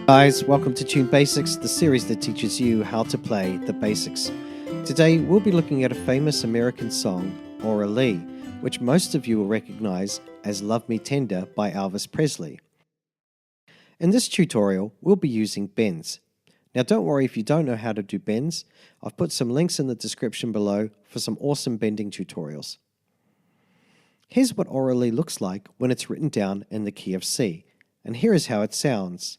Guys, welcome to Tune Basics, the series that teaches you how to play the basics. Today we'll be looking at a famous American song, Aura Lee, which most of you will recognize as Love Me Tender by Elvis Presley. In this tutorial, we'll be using bends. Now don't worry if you don't know how to do bends, I've put some links in the description below for some awesome bending tutorials. Here's what Aura Lee looks like when it's written down in the key of C, and here is how it sounds.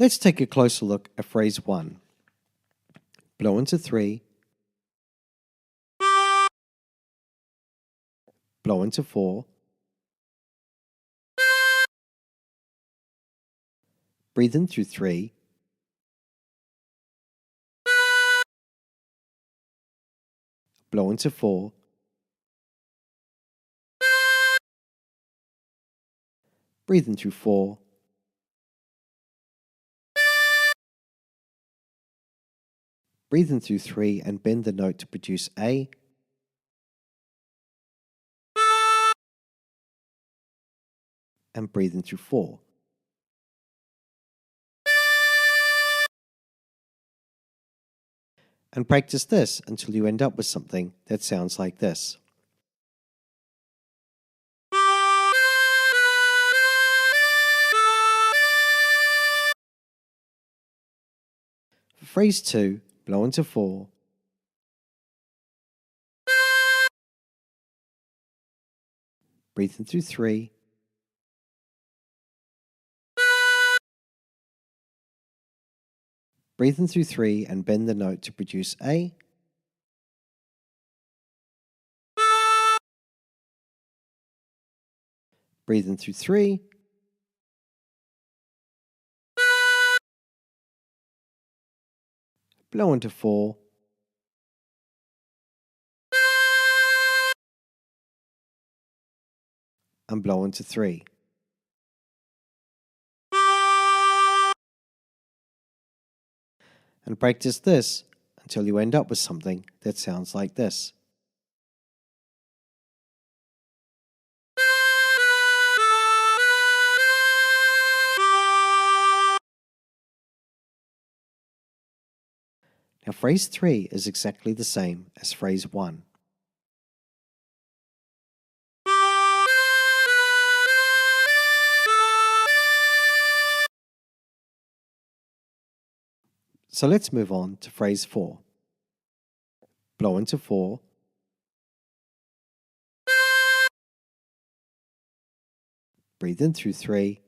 Let's take a closer look at phrase 1. Blow into 3, blow into 4, breathe in through 3, blow into 4, breathe in through 4, breathe in through 3 and bend the note to produce A, and breathe in through 4. And practice this until you end up with something that sounds like this. For phrase 2, blow into 4, breathe in through 3, breathe in through 3 and bend the note to produce A, breathe in through 3, blow into 4, and blow into 3. And practice this until you end up with something that sounds like this. Now phrase 3 is exactly the same as phrase 1. So let's move on to phrase 4. Blow into 4, breathe in through 3,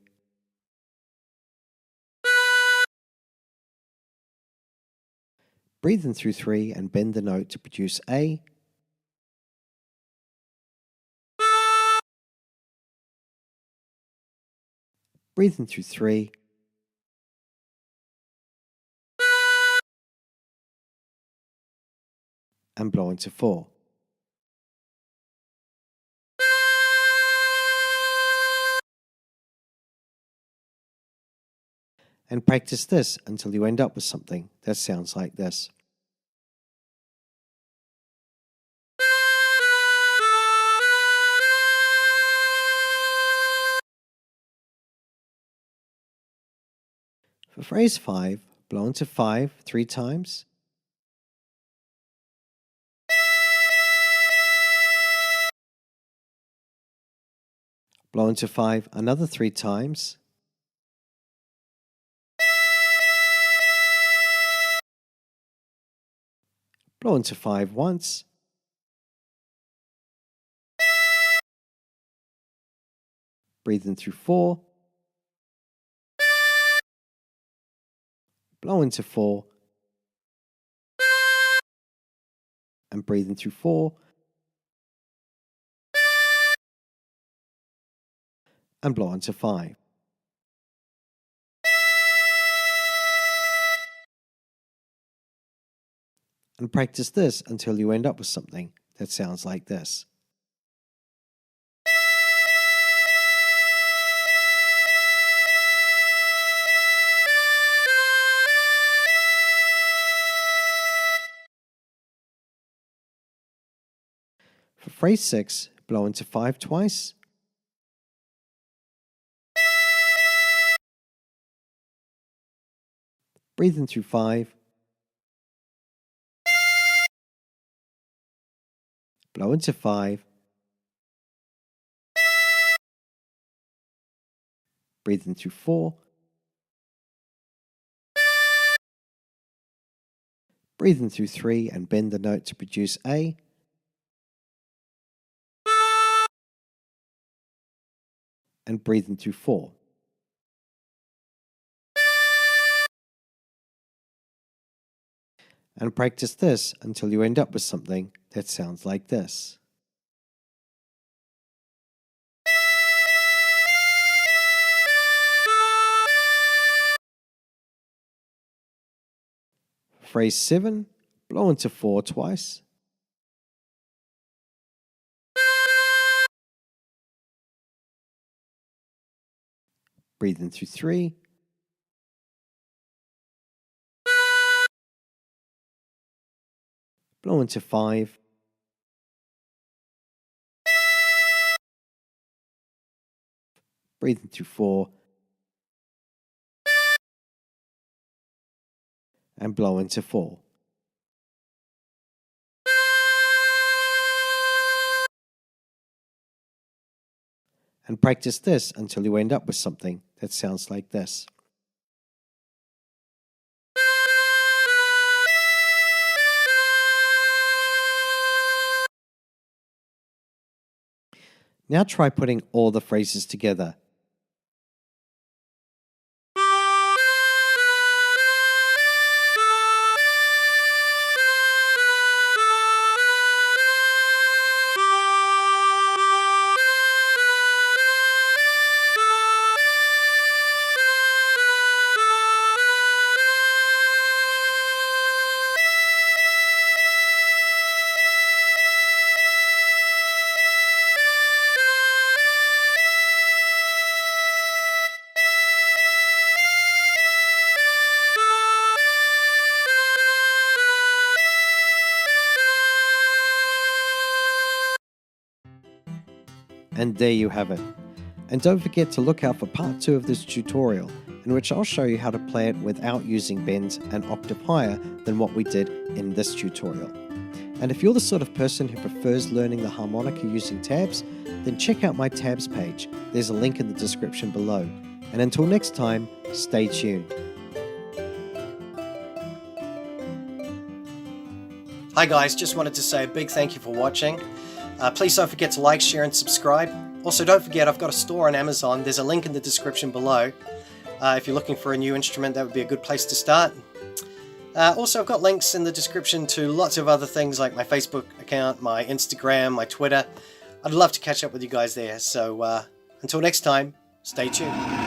breathe in through 3 and bend the note to produce A, breathe in through 3, and blow into 4. And practice this until you end up with something that sounds like this. For phrase 5, blow into 5 3 times, blow into 5 another 3 times, blow into 5 once, breathe in through 4, blow into 4, and breathe in through 4, and blow into 5. And practice this until you end up with something that sounds like this. For phrase 6, blow into 5 twice. Breathe in through 5. Blow into 5. Breathe in through 4. Breathe in through 3 and bend the note to produce A. And breathe in through 4. And practice this until you end up with something that sounds like this. Phrase 7, blow into 4 twice. Breathe in through 3. Blow into 5. Breathe in through 4. And blow into 4. And practice this until you end up with something that sounds like this. Now try putting all the phrases together. And there you have it. And don't forget to look out for part 2 of this tutorial, in which I'll show you how to play it without using bends an octave higher than what we did in this tutorial. And if you're the sort of person who prefers learning the harmonica using tabs, then check out my tabs page. There's a link in the description below. And until next time, stay tuned. Hi guys, just wanted to say a big thank you for watching. Please don't forget to like, share and subscribe. Also don't forget I've got a store on Amazon. There's a link in the description below. If you're looking for a new instrument, that would be a good place to start. Also I've got links in the description to lots of other things like my Facebook account, my Instagram, my Twitter. I'd love to catch up with you guys there. So until next time, stay tuned.